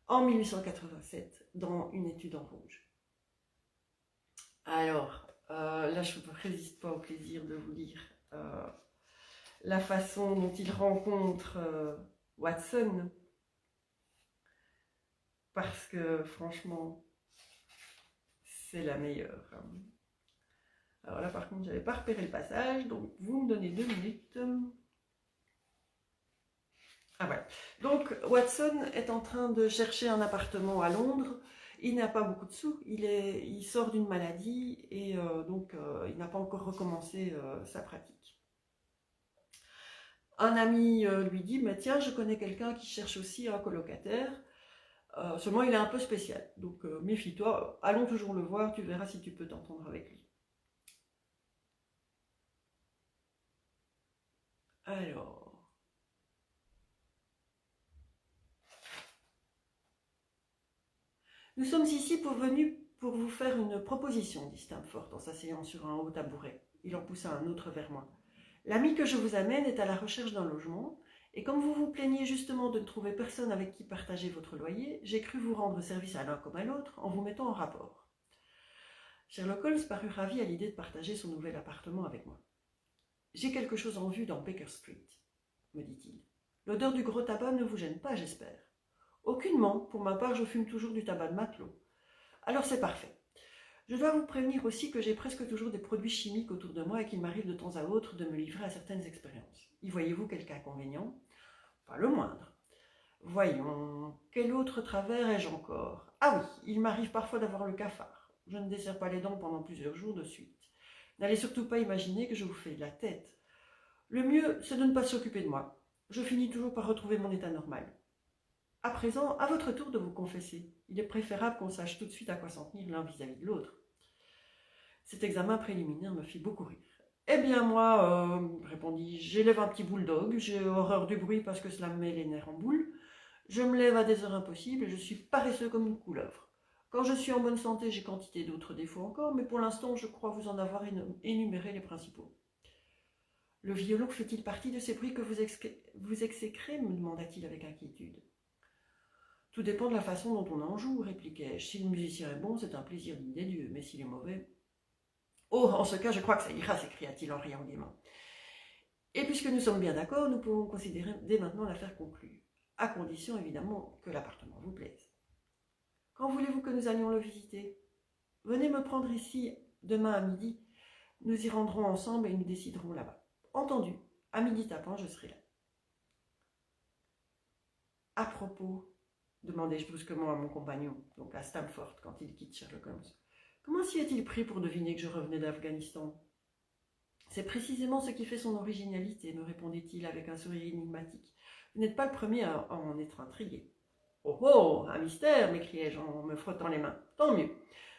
en 1887 dans Une étude en rouge. Alors, là, je ne résiste pas au plaisir de vous lire la façon dont il rencontre Watson, parce que franchement, c'est la meilleure. Alors là, par contre, je n'avais pas repéré le passage, donc vous me donnez 2 minutes. Ah ouais. Donc, Watson est en train de chercher un appartement à Londres. Il n'a pas beaucoup de sous, il sort d'une maladie et donc il n'a pas encore recommencé sa pratique. Un ami lui dit, mais tiens, je connais quelqu'un qui cherche aussi un colocataire, seulement il est un peu spécial, donc méfie-toi, allons toujours le voir, tu verras si tu peux t'entendre avec lui. Alors... Nous sommes ici pour vous faire une proposition, dit Stamford en s'asseyant sur un haut tabouret. Il en poussa un autre vers moi. L'ami que je vous amène est à la recherche d'un logement, et comme vous vous plaignez justement de ne trouver personne avec qui partager votre loyer, j'ai cru vous rendre service à l'un comme à l'autre en vous mettant en rapport. Sherlock Holmes parut ravi à l'idée de partager son nouvel appartement avec moi. J'ai quelque chose en vue dans Baker Street, me dit-il. L'odeur du gros tabac ne vous gêne pas, j'espère. Aucunement, pour ma part, je fume toujours du tabac de matelot. Alors c'est parfait. Je dois vous prévenir aussi que j'ai presque toujours des produits chimiques autour de moi et qu'il m'arrive de temps à autre de me livrer à certaines expériences. Y voyez-vous quelque inconvénient? Pas le moindre. Voyons, quel autre travers ai-je encore? Ah oui, il m'arrive parfois d'avoir le cafard. Je ne desserre pas les dents pendant plusieurs jours de suite. N'allez surtout pas imaginer que je vous fais de la tête. Le mieux, c'est de ne pas s'occuper de moi. Je finis toujours par retrouver mon état normal. À présent, à votre tour de vous confesser. Il est préférable qu'on sache tout de suite à quoi s'en tenir l'un vis-à-vis de l'autre. Cet examen préliminaire me fit beaucoup rire. Eh bien moi, répondis-je, j'élève un petit bulldog, j'ai horreur du bruit parce que cela me met les nerfs en boule. Je me lève à des heures impossibles et je suis paresseux comme une couleuvre. Quand je suis en bonne santé, j'ai quantité d'autres défauts encore, mais pour l'instant, je crois vous en avoir énuméré les principaux. Le violon fait-il partie de ces bruits que vous exécrez me demanda-t-il avec inquiétude. Tout dépend de la façon dont on en joue, répliquai-je. Si le musicien est bon, c'est un plaisir digne des dieux, mais s'il est mauvais... Oh, en ce cas, je crois que ça ira, s'écria-t-il en riant gaiement. Et puisque nous sommes bien d'accord, nous pouvons considérer dès maintenant l'affaire conclue, à condition évidemment que l'appartement vous plaise. Quand voulez-vous que nous allions le visiter? Venez me prendre ici demain à midi. Nous y rendrons ensemble et nous déciderons là-bas. Entendu, à midi tapant, je serai là. À propos, demandai-je brusquement à mon compagnon, donc à Stamford, quand il quitte Sherlock Holmes. Comment s'y est-il pris pour deviner que je revenais d'Afghanistan? C'est précisément ce qui fait son originalité, me répondit-il avec un sourire énigmatique. Vous n'êtes pas le premier à en être intrigué. Oh oh, un mystère, m'écriai-je en me frottant les mains. Tant mieux,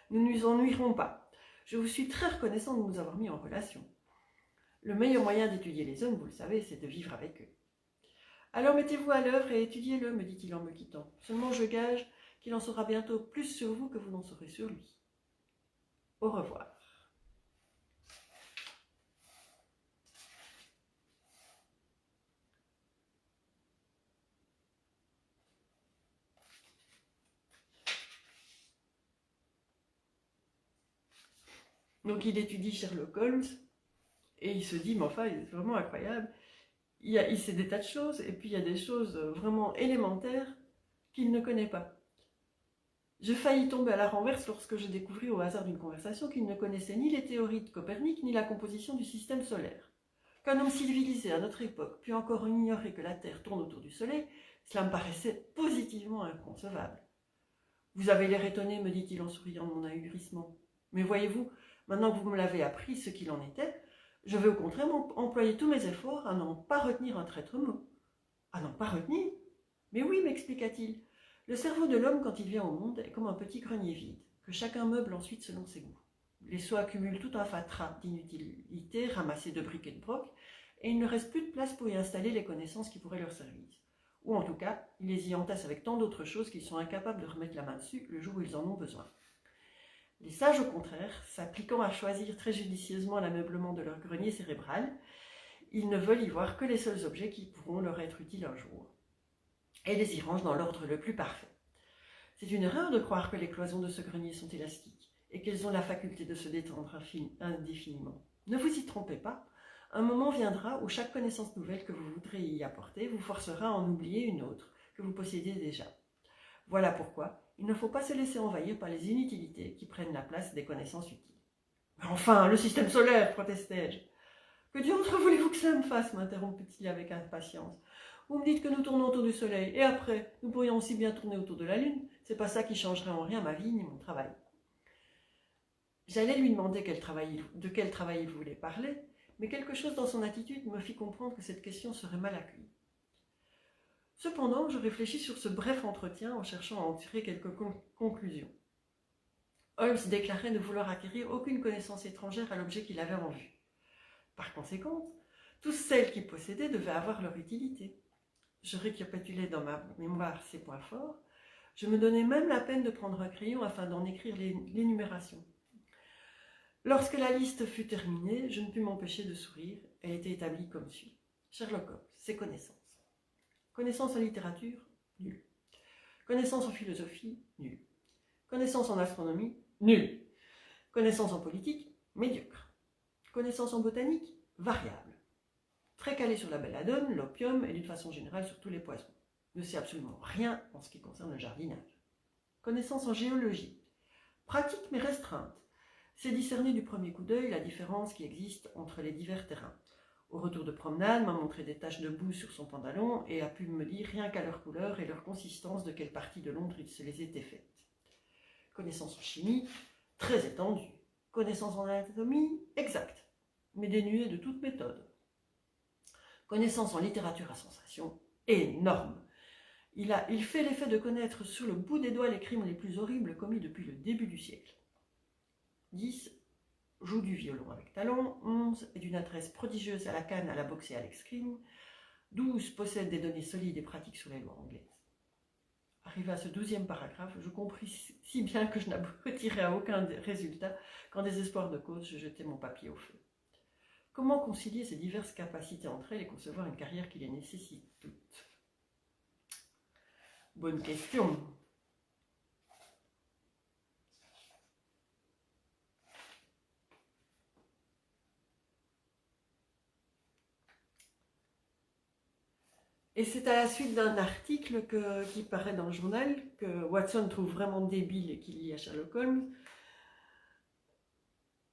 nous ne nous ennuierons pas. Je vous suis très reconnaissant de nous avoir mis en relation. Le meilleur moyen d'étudier les hommes, vous le savez, c'est de vivre avec eux. Alors mettez-vous à l'œuvre et étudiez-le, me dit-il en me quittant. Seulement je gage qu'il en saura bientôt plus sur vous que vous n'en saurez sur lui. Au revoir. Donc il étudie Sherlock Holmes et il se dit, mais enfin, c'est vraiment incroyable. Il sait des tas de choses et puis il y a des choses vraiment élémentaires qu'il ne connaît pas. Je faillis tomber à la renverse lorsque je découvris au hasard d'une conversation qu'il ne connaissait ni les théories de Copernic ni la composition du système solaire. Qu'un homme civilisé à notre époque pût encore ignorer que la Terre tourne autour du Soleil, cela me paraissait positivement inconcevable. Vous avez l'air étonné, me dit-il en souriant de mon ahurissement. Mais voyez-vous, maintenant que vous me l'avez appris ce qu'il en était, je vais au contraire employer tous mes efforts à n'en pas retenir un traître mot. À n'en pas retenir? Mais oui, m'expliqua-t-il. Le cerveau de l'homme, quand il vient au monde, est comme un petit grenier vide, que chacun meuble ensuite selon ses goûts. Les sots accumulent tout un fatras d'inutilité, ramassés de briques et de brocs, et il ne reste plus de place pour y installer les connaissances qui pourraient leur servir. Ou en tout cas, ils les y entassent avec tant d'autres choses qu'ils sont incapables de remettre la main dessus le jour où ils en ont besoin. Les sages, au contraire, s'appliquant à choisir très judicieusement l'ameublement de leur grenier cérébral, ils ne veulent y voir que les seuls objets qui pourront leur être utiles un jour, et les y rangent dans l'ordre le plus parfait. C'est une erreur de croire que les cloisons de ce grenier sont élastiques, et qu'elles ont la faculté de se détendre indéfiniment. Ne vous y trompez pas, un moment viendra où chaque connaissance nouvelle que vous voudrez y apporter vous forcera à en oublier une autre que vous possédiez déjà. Voilà pourquoi il ne faut pas se laisser envahir par les inutilités qui prennent la place des connaissances utiles. « Mais enfin, le système solaire !» protestai-je. « Que diantre voulez-vous que ça me fasse ?» m'interrompit-il avec impatience. « Vous me dites que nous tournons autour du soleil, et après, nous pourrions aussi bien tourner autour de la lune. C'est pas ça qui changerait en rien ma vie ni mon travail. » J'allais lui demander de quel travail il voulait parler, mais quelque chose dans son attitude me fit comprendre que cette question serait mal accueillie. Cependant, je réfléchis sur ce bref entretien en cherchant à en tirer quelques conclusions. Holmes déclarait ne vouloir acquérir aucune connaissance étrangère à l'objet qu'il avait en vue. Par conséquent, toutes celles qu'il possédait devaient avoir leur utilité. Je récapitulais dans ma mémoire ses points forts. Je me donnais même la peine de prendre un crayon afin d'en écrire l'énumération. Lorsque la liste fut terminée, je ne pus m'empêcher de sourire. Elle était établie comme suit. Sherlock Holmes, ses connaissances. Connaissances en littérature, nul. Connaissances en philosophie, nul. Connaissances en astronomie, nul. Connaissances en politique, médiocre. Connaissances en botanique, variable. Très calé sur la belladone, l'opium et d'une façon générale sur tous les poisons. Ne sait absolument rien en ce qui concerne le jardinage. Connaissances en géologie. Pratique mais restreinte. C'est discerner du premier coup d'œil la différence qui existe entre les divers terrains. Au retour de promenade, m'a montré des taches de boue sur son pantalon et a pu me dire rien qu'à leur couleur et leur consistance de quelle partie de Londres il se les était faites. Connaissances en chimie, très étendues. Connaissances en anatomie, exactes, mais dénuées de toute méthode. Connaissances en littérature à sensation, énorme. Il fait l'effet de connaître sur le bout des doigts les crimes les plus horribles commis depuis le début du siècle. 10. Joue du violon avec talent. 11. Est d'une adresse prodigieuse à la canne, à la boxe et à l'escrime. 12. Possède des données solides et pratiques sur les lois anglaises. Arrivé à ce 12e paragraphe, je compris si bien que je n'aboutirais à aucun résultat qu'en désespoir de cause, je jetais mon papier au feu. Comment concilier ces diverses capacités entre elles et concevoir une carrière qui les nécessite toutes? Bonne question. Et c'est à la suite d'un article qui paraît dans le journal, que Watson trouve vraiment débile et qu'il lit à Sherlock Holmes.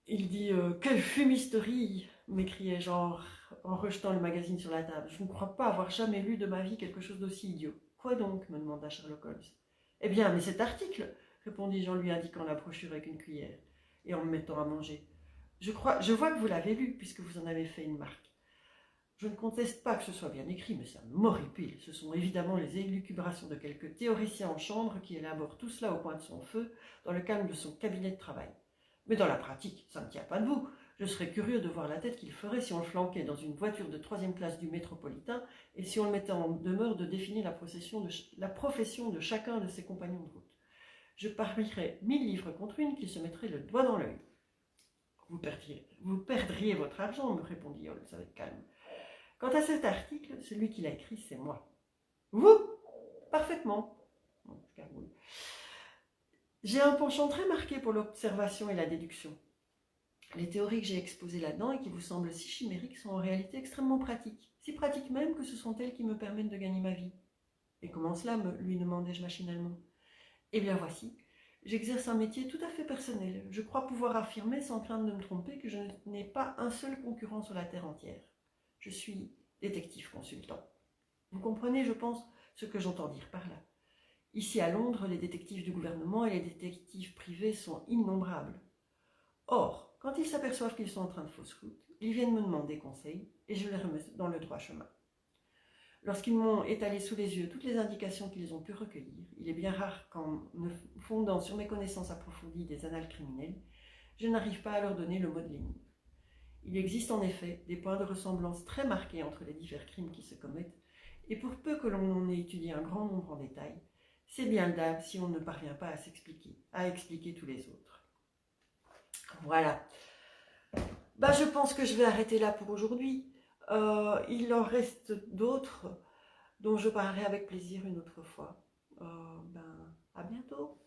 Il dit « Quelle fumisterie !» m'écriai-je en rejetant le magazine sur la table. « Je ne crois pas avoir jamais lu de ma vie quelque chose d'aussi idiot. »« Quoi donc ?» me demanda Sherlock Holmes. « Eh bien, mais cet article !» répondis-je en lui indiquant la brochure avec une cuillère et en me mettant à manger. « Je vois que vous l'avez lu puisque vous en avez fait une marque. Je ne conteste pas que ce soit bien écrit, mais ça m'horripile. Ce sont évidemment les élucubrations de quelques théoriciens en chambre qui élaborent tout cela au coin de son feu, dans le calme de son cabinet de travail. Mais dans la pratique, ça ne tient pas debout. Je serais curieux de voir la tête qu'il ferait si on le flanquait dans une voiture de 3e classe du métropolitain et si on le mettait en demeure de définir la profession de chacun de ses compagnons de route. Je parierais 1000 livres contre une qui se mettrait le doigt dans l'œil. Vous perdriez votre argent, me répondit Holmes avec calme. Quant à cet article, celui qui l'a écrit, c'est moi. Vous? Parfaitement. J'ai un penchant très marqué pour l'observation et la déduction. Les théories que j'ai exposées là-dedans et qui vous semblent si chimériques sont en réalité extrêmement pratiques. Si pratiques même que ce sont elles qui me permettent de gagner ma vie. Et comment cela, lui demandai-je machinalement. Eh bien voici, j'exerce un métier tout à fait personnel. Je crois pouvoir affirmer sans crainte de me tromper que je n'ai pas un seul concurrent sur la terre entière. Je suis détective consultant. Vous comprenez, je pense, ce que j'entends dire par là. Ici à Londres, les détectives du gouvernement et les détectives privés sont innombrables. Or, quand ils s'aperçoivent qu'ils sont en train de fausse route, ils viennent me demander conseil et je les remets dans le droit chemin. Lorsqu'ils m'ont étalé sous les yeux toutes les indications qu'ils ont pu recueillir, il est bien rare qu'en me fondant sur mes connaissances approfondies des annales criminelles, je n'arrive pas à leur donner le mot de l'énigme. Il existe en effet des points de ressemblance très marqués entre les divers crimes qui se commettent, et pour peu que l'on en ait étudié un grand nombre en détail, c'est bien le dab si on ne parvient pas à expliquer tous les autres. Voilà. Je pense que je vais arrêter là pour aujourd'hui. Il en reste d'autres dont je parlerai avec plaisir une autre fois. À bientôt.